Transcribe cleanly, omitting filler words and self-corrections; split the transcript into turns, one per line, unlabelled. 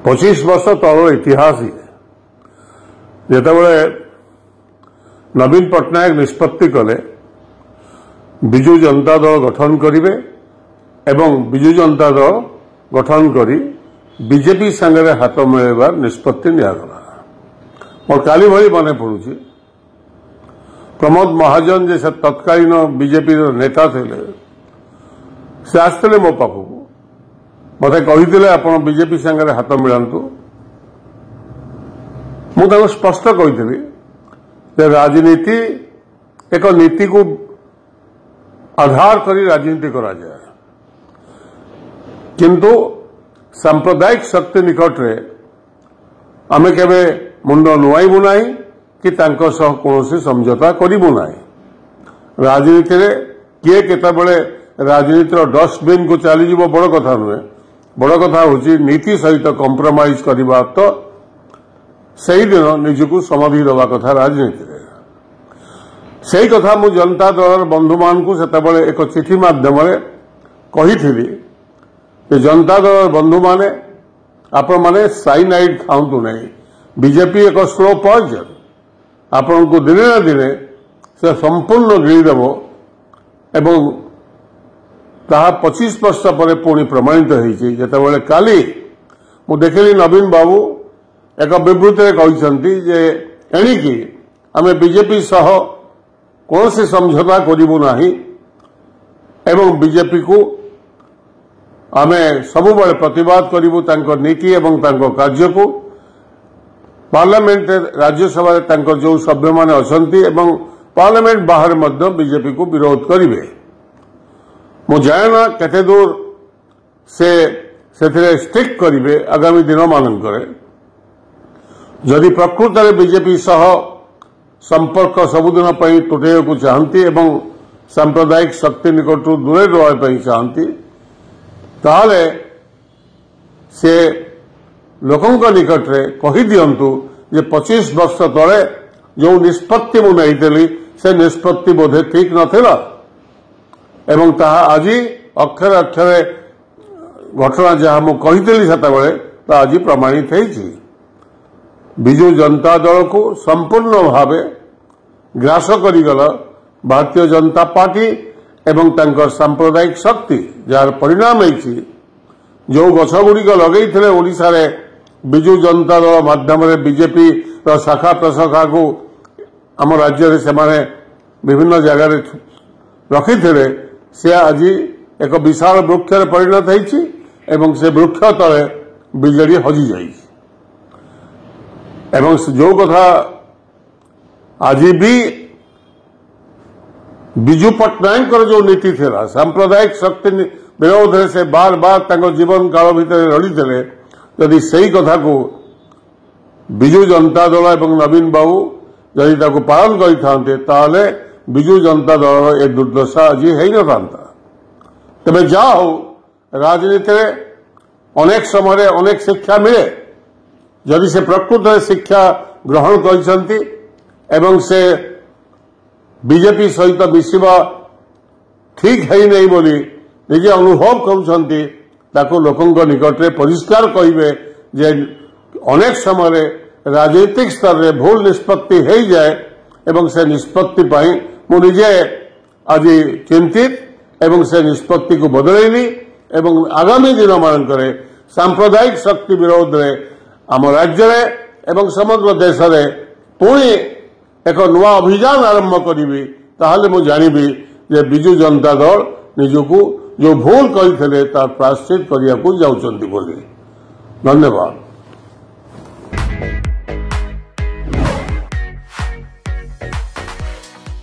25 वर्ष तल इतिहास जितेबाला नवीन पट्टनायक निष्पत्ति कले विजु जनता दल गठन करेंगे एवं विजु जनता दल गठन करी बीजेपी संगे हाथ मिलवार निष्पत्ति निगला मोर काली भली मन पड़ुची प्रमोद महाजन जे तत्कालीन बीजेपी नेता थे से आसते मो पाखक मत कही आप बीजेपी संगे हाथ मिलांतु मुझे स्पष्ट कही राजनीति एक नीति को आधार करी राजनीति करा जाए किंतु सांप्रदायिक शक्ति निकट रे आमे केबे मुंड नुआइबु नाही कि तांको सह कोनोसी समझौता करिबु नाही राजनीति रे किए केतेबेले राजनीतिर डस्टबिन को चली जीवो बड़ कथा नुहे बड़ कथा होची नीति सहित कंप्रोमाइज करबा तो सही दिन निजको समाधि दबा कथा राजनीति रे सही कथा मु जनता दल बंधु मान को सेतेबेले एक चिठी माध्यम रे कहिथिली जनता दल बंधु माने आपण माने साइनाइड खाऊंतु नहीं बीजेपी एक स्लो पॉइजन आपण को दिने ना दिने से संपूर्ण गिरीदेव एवं ताहा 25 वर्ष पर पुणी प्रमाणित होती जितेबाला काली मु देखिली नवीन बाबू एक विवृत्ति कहते जे एणिकी आमे बीजेपी सह कौन से समझौता करिबु नाही एवं बीजेपी को आमे सबुबले प्रतिवाद करिबु तांको नीति एवं तांको कार्य को पार्लियामेंट राज्यसभा तांको जो सभ्य माने अछंती एवं पार्लियामेंट बाहर मध्य बीजेपी को विरोध करिवे मु जाना केते दूर से सेथिरे स्टिक करिवे आगामी दिन मानकरे जदि प्रकृत में बीजेपी सह संपर्क सबुदिन तुटे को चाहती एवं सांप्रदायिक शक्ति निकट दूरे रहा चाहती ताहले से लोकों निकट रे कही दियंतु जे 25 वर्ष तले जो निष्पत्ति मु नहीं से निष्पत्ति बोधे ठीक नथिला एवं ताहा आज अक्षर अक्षर घटना जहाँ मु कही सेतेबेले ता आज प्रमाणित होईछि विजु जनता दल को संपूर्ण भाव ग्रास करीगला भारतीय जनता पार्टी एवं तांकर सांप्रदायिक शक्ति जार परिणाम होईछि जो गछगुड़िक लगे ओडिशा रे विजु जनता दल माध्यम बीजेपी शाखा प्रशाखा को आम राज्य से विभिन्न जगह रखी से आज एक विशाल वृक्ष परिणत होईछि एवं से वृक्ष तले बिजेडी हजि जाइछि एवं जो कथा आज भी विजु पट्टनायक जो नीति थिला सांप्रदायिक शक्ति विरोध से बार बार जीवन काल भितर लड़ी यदि सही कथा को विजु जनता दल एवं नवीन बाबू यदि ताको पालन करते ताले विजु जनता दल ए दुर्दशा आज हो न तेज जा हो राजनीति अनेक समय अनेक शिक्षा मिले जदि से प्रकृत शिक्षा ग्रहण करछंती एवं से बीजेपी सहित मिसिबा ठीक है नहीं बोली निजे अनुभव करुछंती ताको लोकंक निकट रे परिष्कार कहिबे जे अनेक समय राजनीतिक स्तर रे भूल निष्पत्ति हो जाए एवं से निष्पत्ति पाई मु निजे आज चिंतित एवं से निष्पत्ति को बदलैली एवं आगामी दिन मानकरे सांप्रदायिक शक्ति विरोध रे आम राज्य एवं समग्र देश रे पुणी एक नुआ अभियान आरंभ करी ताहले मु जानिबी जे विजु जनता दल निजको जो भूल करते तार प्रायश्चित करने को जाउछंती बोली। धन्यवाद।